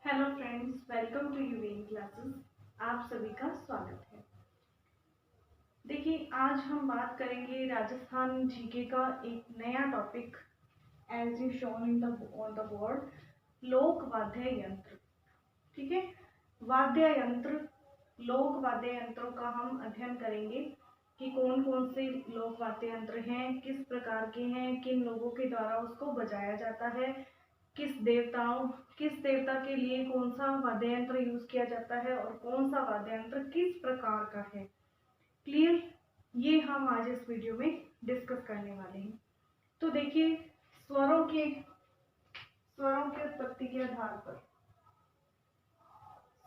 Hello friends, welcome to यूवेन classes. आप सभी का स्वागत है। देखिए, आज हम बात करेंगे राजस्थान जीके का एक नया topic as you shown in the board, लोक वाद्य यंत्र। ठीक है, वाद्य यंत्र, लोक वाद्य यंत्रों का हम अध्ययन करेंगे कि कौन कौन से लोक वाद्य यंत्र हैं, किस प्रकार के हैं, किन लोगों के द्वारा उसको बजाया जाता है, किस देवता के लिए कौन सा वाद्य यंत्र यूज किया जाता है और कौन सा वाद्य यंत्र किस प्रकार का है। क्लियर? ये हम आज इस वीडियो में डिस्कस करने वाले हैं। तो देखिए, स्वरों की उत्पत्ति के आधार पर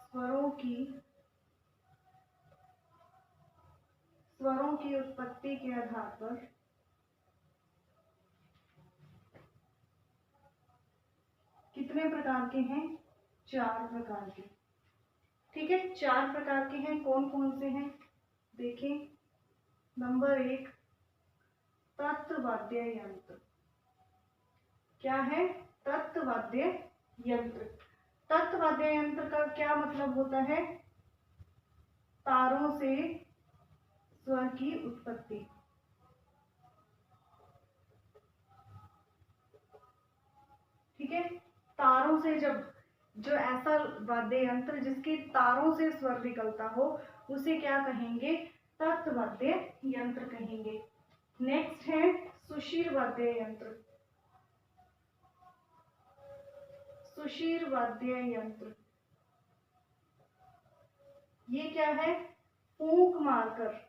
स्वरों की उत्पत्ति के आधार पर कितने प्रकार के हैं? 4 प्रकार के। ठीक है, 4 प्रकार के हैं। कौन कौन से हैं देखें। नंबर 1, तत्वाद्य यंत्र। क्या है? तत्वाद्य यंत्र। तत्वाद्य यंत्र का क्या मतलब होता है? तारों से स्वर की उत्पत्ति। ठीक है, तारों से जो ऐसा वाद्य यंत्र जिसके तारों से स्वर निकलता हो उसे क्या कहेंगे? तत्वाद्य यंत्र कहेंगे। नेक्स्ट है सुषिर वाद्य यंत्र। सुषिर वाद्य यंत्र ये क्या है? फूंक मारकर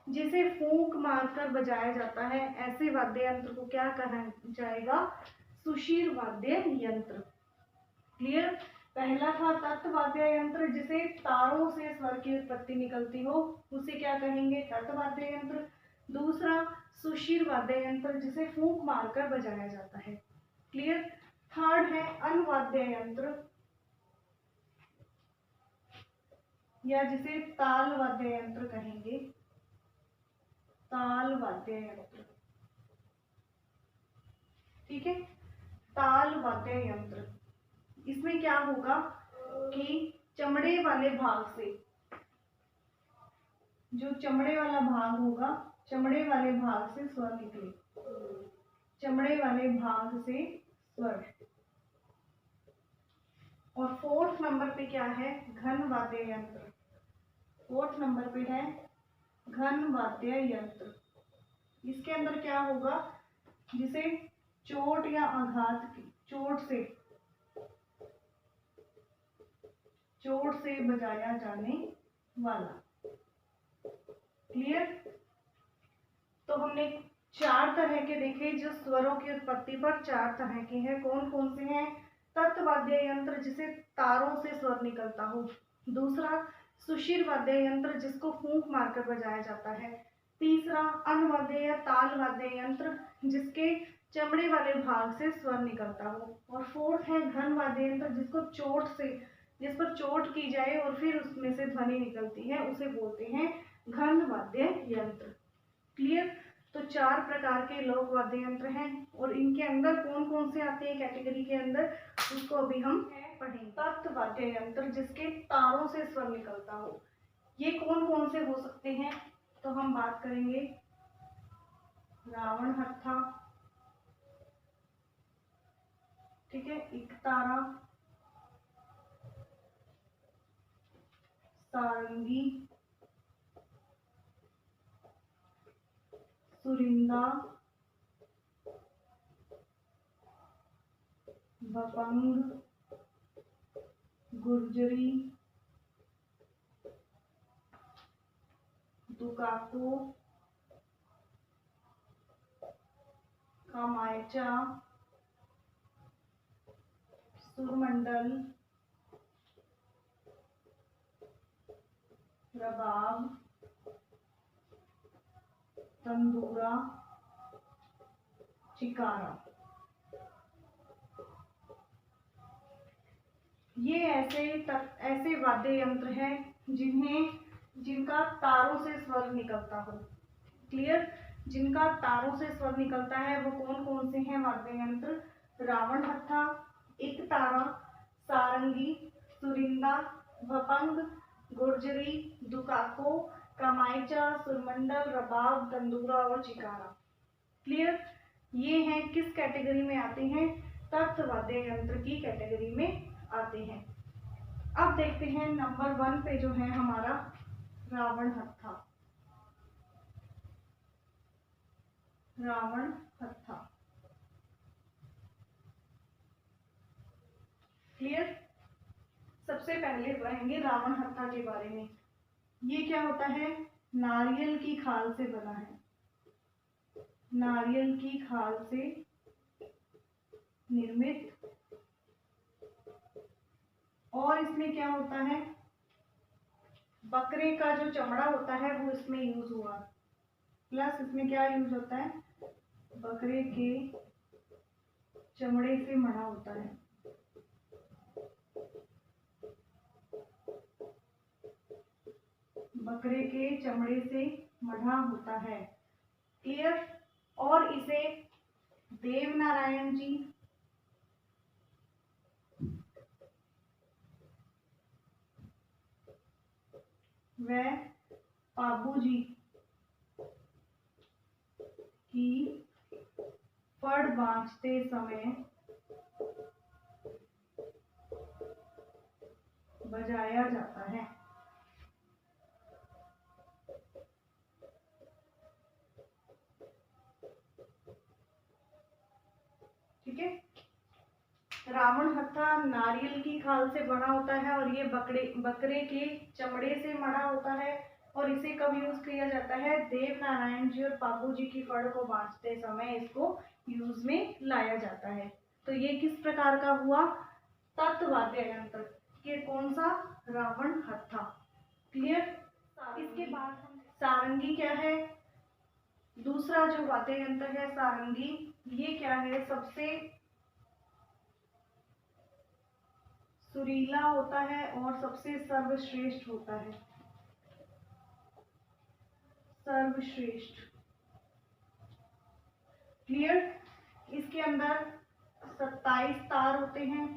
जिसे फूंक मारकर बजाया जाता है, ऐसे वाद्य यंत्र को क्या कहा जाएगा? सुषिर वाद्य यंत्र। क्लियर? पहला था तत्वाद्य यंत्र, जिसे तारों से स्वर की उत्पत्ति निकलती हो, उसे क्या कहेंगे? तत्वाद्य यंत्र। दूसरा सुषिर वाद्य यंत्र, जिसे फूंक मारकर बजाया जाता है। क्लियर? थर्ड है अनुवाद्य यंत्र, या जिसे ताल वाद्य यंत्र कहेंगे। ताल वाद्य यंत्र। ठीक है, ताल वाद्य यंत्र, इसमें क्या होगा कि चमड़े वाले भाग से, जो चमड़े वाला भाग होगा, चमड़े वाले भाग से स्वर निकले, चमड़े वाले भाग से स्वर। और फोर्थ नंबर पे क्या है? घन वाद्य यंत्र। फोर्थ नंबर पे है घन वाद्य यंत्र। इसके अंदर क्या होगा? जिसे चोट या आघात की चोट से बजाया जाने वाला। क्लियर? तो हमने 4 तरह के देखे, जो स्वरों की उत्पत्ति पर 4 तरह के हैं। कौन कौन से हैं? तत्वाद्य यंत्र, जिसे तारों से स्वर निकलता हो। दूसरा सुषिर वाद्य यंत्र, जिसको फूंक मारकर बजाया जाता है। तीसरा अनुवाद्य या ताल वाद्य यंत्र, जिसके चमड़े वाले भाग से स्वर निकलता हो। और फोर्थ है घन वाद्य यंत्र, जिस पर चोट की जाए और फिर उसमें से ध्वनि निकलती है, उसे बोलते हैं घन वाद्य यंत्र। क्लियर? तो 4 प्रकार के लोक वाद्य यंत्र हैं, और इनके अंदर कौन कौन से आते हैं कैटेगरी के अंदर, उसको अभी हम पढ़ेंगे। तत्वाद्य यंत्र, जिसके तारों से स्वर निकलता हो, ये कौन कौन से हो सकते हैं? तो हम बात करेंगे रावण हत्था, ठीक है, एकतारा, सारंगी, सुरिंदा, बपंग, गुर्जरी, दुकाको, कामायचा, सुरमंडल, रबाब, तंदूरा, चिकारा। ये ऐसे वाद्य यंत्र हैं जिनका तारों से स्वर निकलता हो। क्लियर? जिनका तारों से स्वर निकलता है वो कौन कौन से हैं वाद्य यंत्र? रावण हत्था, एकतारा, सारंगी, सुरिंदा, भपंग, गुर्जरी, दुकाको, कमाइचा, सुरमंडल, रबाब, तंदूरा और चिकारा। क्लियर? ये हैं किस कैटेगरी में आते हैं? तर्क वाद्य यंत्र की कैटेगरी में आते हैं। अब देखते हैं नंबर 1 पे जो है हमारा रावण हत्था। रावण हत्था। क्लियर? सबसे पहले पढ़ेंगे रावण हत्था के बारे में। ये क्या होता है? नारियल की खाल से बना है, नारियल की खाल से निर्मित। और इसमें क्या होता है? बकरे का जो चमड़ा होता है वो इसमें यूज हुआ, प्लस इसमें क्या यूज होता है? बकरे के चमड़े से मढ़ा होता है। बकरे के चमड़े से मढ़ा होता है। क्लियर? और इसे देवनारायण जी व पाबू जी की फड़ बाँचते समय बजाया जाता है। ठीक है? रावण हत्था नारियल की खाल से बना होता है और ये बकरे के चमड़े से मढ़ा होता है। और इसे कब यूज किया जाता है? देवनारायण जी और पाबू जी की फड़ को बाँचते समय इसको यूज में लाया जाता है। तो ये किस प्रकार का हुआ? तत्वाद्य यंत्र। ये कौन सा? रावण हत्था। क्लियर? इसके बाद हम सारंगी क्या है? दूसरा जो वाद्य यंत्र है सारंगी, ये क्या है? सबसे सुरीला होता है और सबसे सर्वश्रेष्ठ होता है। सर्वश्रेष्ठ। क्लियर? इसके अंदर 27 तार होते हैं।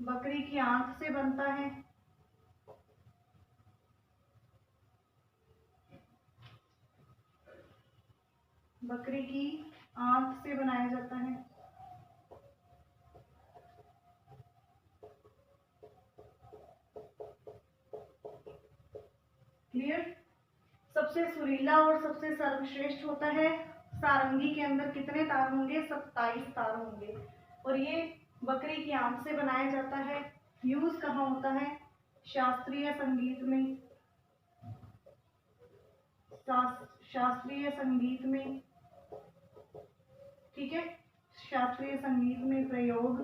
बकरी की आंत से बनता है। बकरी की आंत से बनाया जाता है। क्लियर? सबसे सुरीला और सबसे सर्वश्रेष्ठ होता है। सारंगी के अंदर कितने तार होंगे? 27 तार होंगे। और ये बकरी की आंत से बनाया जाता है। यूज कहाँ होता है? शास्त्रीय संगीत में। शास्त्रीय संगीत में। ठीक है? शास्त्रीय संगीत में प्रयोग।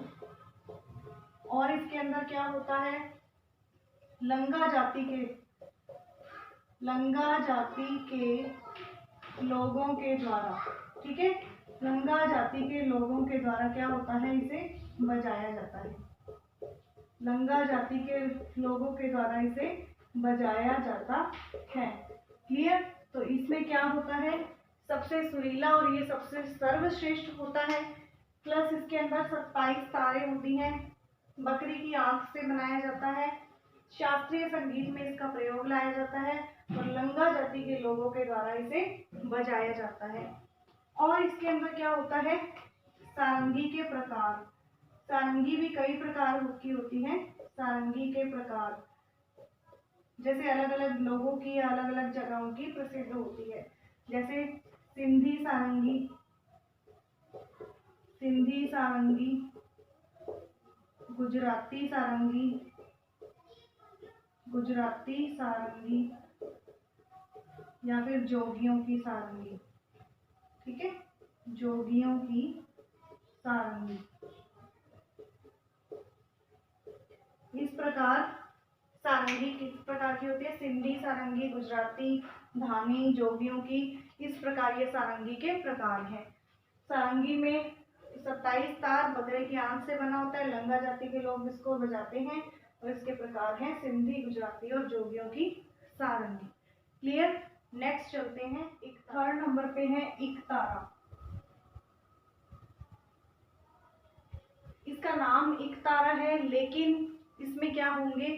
और इसके अंदर क्या होता है? लंगा जाति के लोगों के द्वारा। ठीक है? लंगा जाति के लोगों के द्वारा क्या होता है? इसे बजाया जाता है। लंगा जाति के लोगों के द्वारा इसे बजाया जाता है। क्लियर? तो इसमें क्या होता है? सबसे सुरीला और ये सबसे सर्वश्रेष्ठ होता है। प्लस इसके अंदर 27 तारें होती हैं। बकरी की आंख से बनाया जाता है। शास्त्रीय संगीत में इसका प्रयोग लाया जाता है और लंगा जाति के लोगों के द्वारा इसे बजाया जाता है। और इसके अंदर क्या होता है? सारंगी के प्रकार। सारंगी भी कई प्रकार की होती हैं। सारंगी के प्रकार जैसे अलग अलग लोगों की अलग अलग जगहों की प्रसिद्ध होती है। जैसे सिंधी सारंगी, गुजराती सारंगी या फिर जोगियों की सारंगी। ठीक है? जोगियों की सारंगी। इस प्रकार सारंगी किस प्रकार की होती है? सिंधी सारंगी, गुजराती, धामी, जोगियों की, इस प्रकार ये सारंगी के प्रकार हैं। सारंगी में 27 तार बकरे की आंत से बना होता है। लंगा जाति के लोग इसको बजाते हैं और इसके प्रकार हैं सिंधी, गुजराती और जोगियों की सारंगी। क्लियर? नेक्स्ट चलते हैं, एक थर्ड नंबर पे है एक तारा। इसका नाम एक तारा है, लेकिन इसमें क्या होंगे,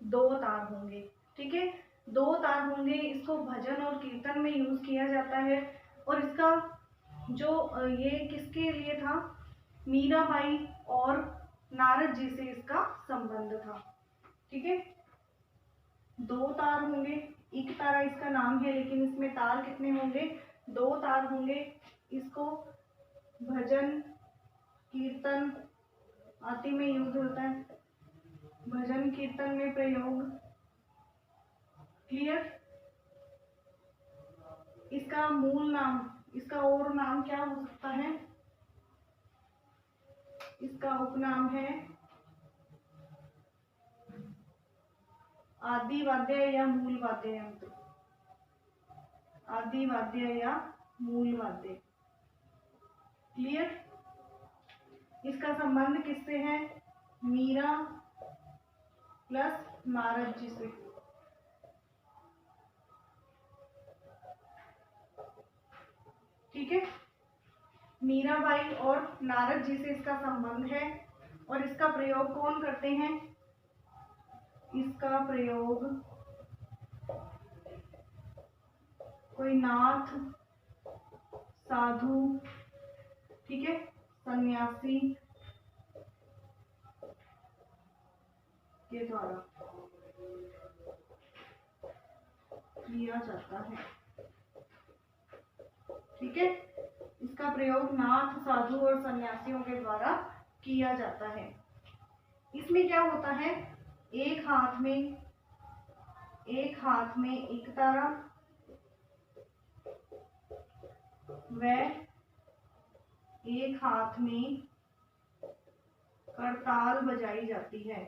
दो तार होंगे। ठीक है, दो तार होंगे। इसको भजन और कीर्तन में यूज किया जाता है। और इसका जो ये किसके लिए था, मीराबाई और नारद जी से इसका संबंध था। ठीक है, दो तार होंगे, एक तारा इसका नाम है, लेकिन इसमें तार कितने होंगे, दो तार होंगे। इसको भजन कीर्तन आदि में यूज होता है, भजन कीर्तन में प्रयोग। क्लियर। इसका मूल नाम, इसका और नाम क्या हो सकता है, इसका उपनाम है आदि वाद्य या मूल वाद्य यंत्र, आदि वाद्य या मूल वाद्य। क्लियर। इसका संबंध किससे है, मीरा प्लस नारद जी से। ठीक है, मीराबाई और नारद जी से इसका संबंध है। और इसका प्रयोग कौन करते हैं, इसका प्रयोग कोई नाथ, साधु, ठीक है, सन्यासी के द्वारा किया जाता है। ठीक है, इसका प्रयोग नाथ, साधु और सन्यासियों के द्वारा किया जाता है। इसमें क्या होता है, एक हाथ में एक तारा व एक हाथ में करताल बजाई जाती है।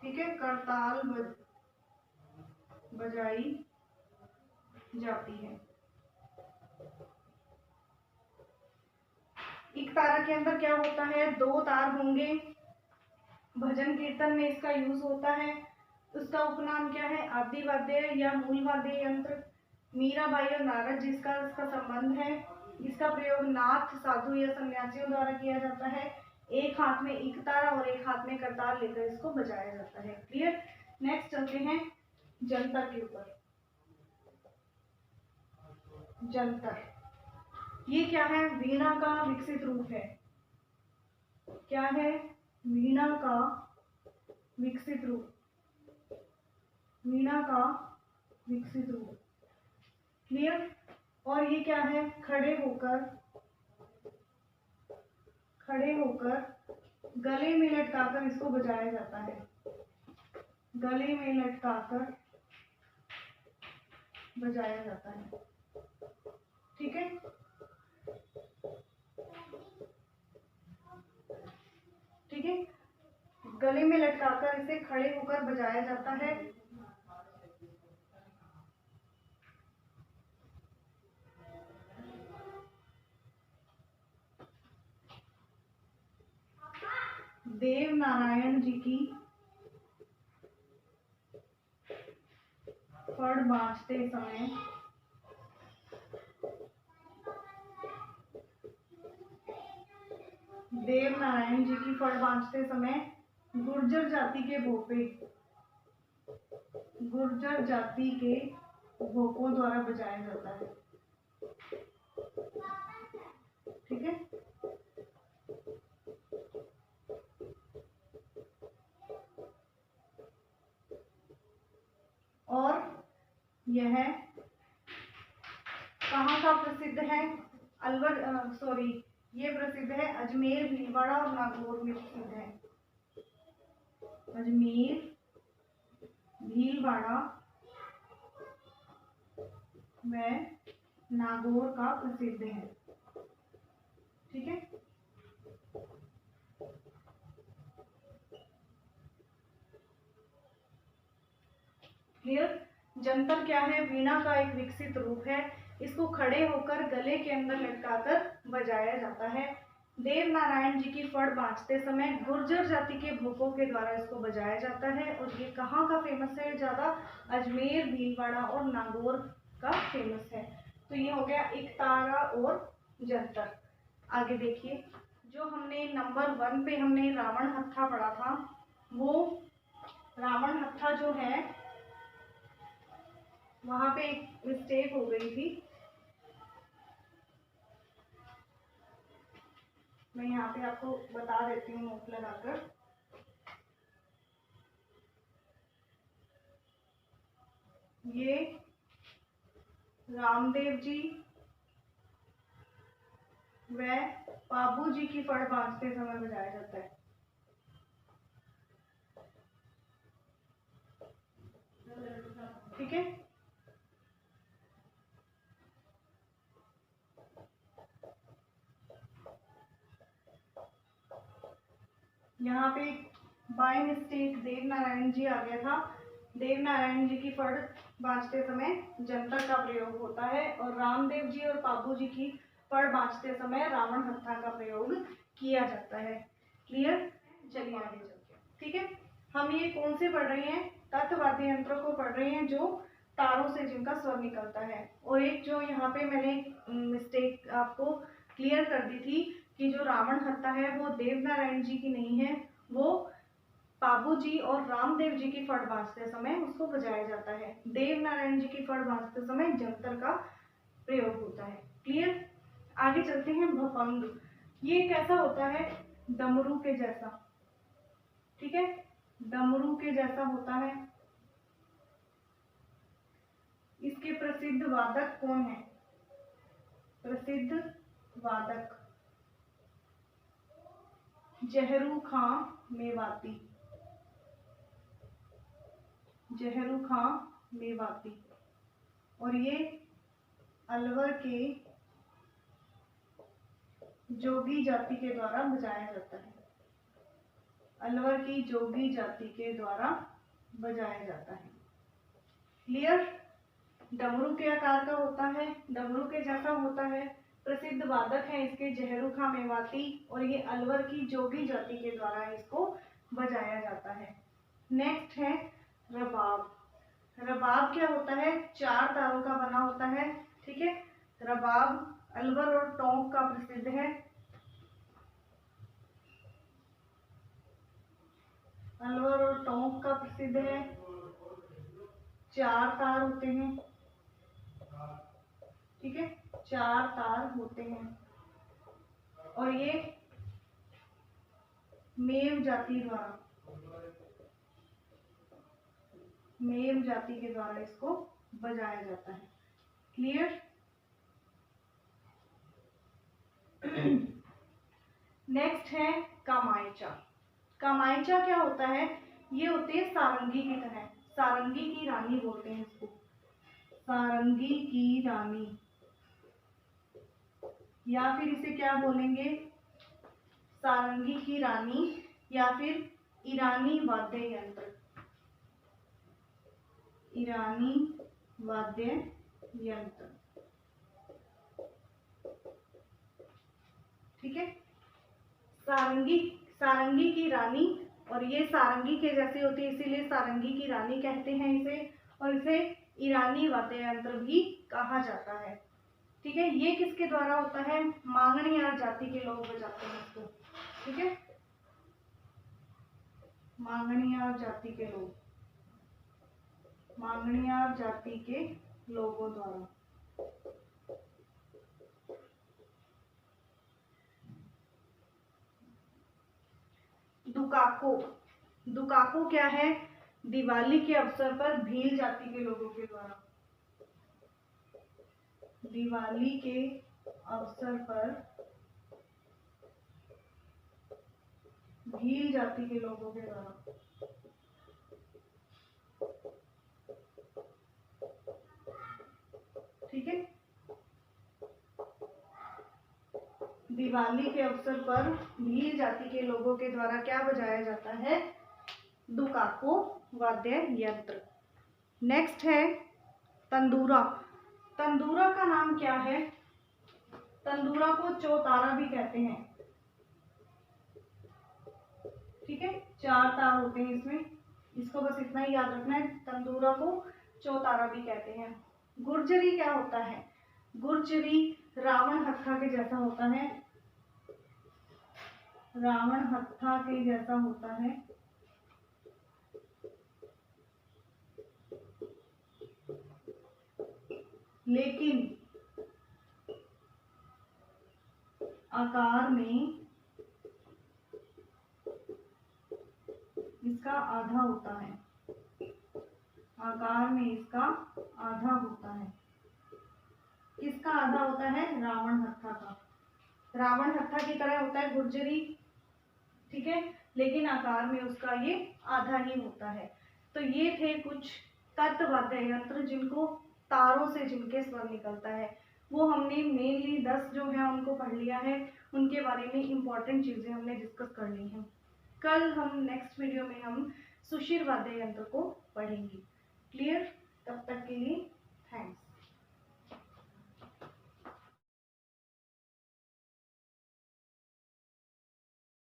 ठीक है, करताल बजाई जाती है। एक तारा के अंदर क्या होता है, दो तार होंगे। भजन कीर्तन में इसका यूज होता है। उसका उपनाम क्या है, आदि वाद्य या मूल वाद्य यंत्र। मीराबाई और नारद जी का इसका संबंध है। इसका प्रयोग नाथ, साधु या सन्यासियों द्वारा किया जाता है। एक हाथ में एक तारा और एक हाथ में करताल लेकर इसको बजाया जाता है। क्लियर। नेक्स्ट चलते हैं जंतर के ऊपर। जंतर, ये क्या है, वीणा का विकसित रूप है। क्या है, वीणा का विकसित रूप, वीणा का विकसित रूप। क्लियर। और ये क्या है, खड़े होकर गले में लटकाकर इसको बजाया जाता है, गले में लटकाकर बजाया जाता है। ठीक है, ठीक है, गले में लटकाकर इसे खड़े होकर बजाया जाता है। देव नारायण जी की फड़ बाँचते समय देव नारायण जी की फड़ बाँचते समय गुर्जर जाति के भोपे, गुर्जर जाति के भोपों द्वारा बजाया जाता है। ठीक है, और यह कहाँ का प्रसिद्ध है, ये प्रसिद्ध है अजमेर, भीलवाड़ा और नागौर में प्रसिद्ध है। अजमेर, भीलवाड़ा व नागौर का प्रसिद्ध है। ठीक है, क्लियर। जंतर क्या है, वीणा का एक विकसित रूप है। इसको खड़े होकर गले के अंदर लटकाकर बजाया जाता है। देव नारायण जी की फड़ बाँचते समय गुर्जर जाति के भूपों के द्वारा इसको बजाया जाता है। और ये कहाँ का फेमस है ज़्यादा? अजमेर, भीलवाड़ा और नागौर का फेमस है। तो ये हो गया एक तारा और जंतर। आगे देखिए, जो हमने नंबर 1 पे हमने रावण हत्था पढ़ा था, वो रावण हत्था जो है वहाँ पे एक मिस्टेक हो गई थी। मैं यहाँ पे आपको बता देती हूँ नोट लगाकर। ये रामदेव जी व बाबू जी की फड़ बाँचते समय बजाया जाता है। ठीक है, यहाँ पे बाय मिस्टेक देव नारायण जी आ गया था। देव नारायण जी की फड़ बाँचते समय जंतर का प्रयोग होता है और रामदेव जी और बाबू जी की फड़ बाँचते समय रावण हत्था का प्रयोग किया जाता है। क्लियर? चलिए आगे चलते हैं। ठीक है, हम ये कौन से पढ़ रहे हैं? तत्वाद्य यंत्र को पढ़ रहे हैं जो तारों से जिनका स्वर निकलता है। और एक जो यहाँ पे मैंने मिस्टेक आपको क्लियर कर दी थी कि जो रावण हत्था है वो देव नारायण जी की नहीं है, वो बाबू जी और रामदेव जी की फड़ बाँचते समय उसको बजाया जाता है। देव नारायण जी की फड़ बाँचते समय जंतर का प्रयोग होता है। क्लियर? आगे चलते हैं। भपंग, ये कैसा होता है? डमरू के जैसा। ठीक है, डमरू के जैसा होता है। इसके प्रसिद्ध वादक कौन है? प्रसिद्ध वादक जहरू खां मेवाती। जहरू खां मेवाती। और ये अलवर के जोगी जाति के द्वारा बजाया जाता है। अलवर की जोगी जाति के द्वारा बजाया जाता है। क्लियर? डमरू के आकार का होता है, डमरू के जैसा होता है, प्रसिद्ध वादक है इसके जहरू खां मेवाती और ये अलवर की जोगी जाति के द्वारा इसको बजाया जाता है। नेक्स्ट है रबाब। रबाब क्या होता है? 4 तारों का बना होता है। ठीक है, रबाब अलवर और टोंक का प्रसिद्ध है। अलवर और टोंक का प्रसिद्ध है। 4 तार होते हैं। ठीक है, 4 तार होते हैं और ये मेव जाति द्वारा, मेव जाति के द्वारा इसको बजाया जाता है। क्लियर? नेक्स्ट है कामायचा। कामायचा क्या होता है? ये होते हैं सारंगी की तरह, सारंगी की रानी बोलते हैं इसको, सारंगी की रानी, या फिर इसे क्या बोलेंगे? सारंगी की रानी या फिर ईरानी वाद्य यंत्र, ईरानी वाद्य यंत्र। ठीक है, सारंगी, सारंगी की रानी, और ये सारंगी के जैसे होती है इसीलिए सारंगी की रानी कहते हैं इसे, और इसे ईरानी वाद्य यंत्र भी कहा जाता है। ठीक है, ये किसके द्वारा होता है? मांगणियार जाति के लोग बजाते हैं इसको। ठीक है, मांगणियार जाति के लोग, मांगणियार जाति के लोगों द्वारा। दुकाको, दुकाको क्या है? दिवाली के अवसर पर भील जाति के लोगों के द्वारा, दिवाली के अवसर पर भील जाति के लोगों के द्वारा। ठीक है, दिवाली के अवसर पर भील जाति के लोगों के द्वारा क्या बजाया जाता है? दुकाको वाद्य यंत्र। नेक्स्ट है तंदूरा। तंदूरा का नाम क्या है? तंदूरा को चौतारा भी कहते हैं। ठीक है, 4 तार होते हैं इसमें, इसको बस इतना ही याद रखना है। तंदूरा को चौतारा भी कहते हैं। गुर्जरी क्या होता है? गुर्जरी रावण हत्था के जैसा होता है, रावण हत्था के जैसा होता है। लेकिन आकार में इसका आधा होता है, आकार में इसका आधा होता है। किसका आधा होता है? रावण हत्था का। रावण हत्था की तरह होता है गुर्जरी, ठीक है, लेकिन आकार में उसका ये आधा ही होता है। तो ये थे कुछ तत्व वाद्य यंत्र जिनको तारों से जिनके स्वर निकलता है। वो हमने मेनली 10 जो है उनको पढ़ लिया है, उनके बारे में इम्पोर्टेंट चीजें हमने डिस्कस कर ली हैं। कल हम नेक्स्ट वीडियो में हम सुशिर वाद्य यंत्र को पढ़ेंगे। क्लियर?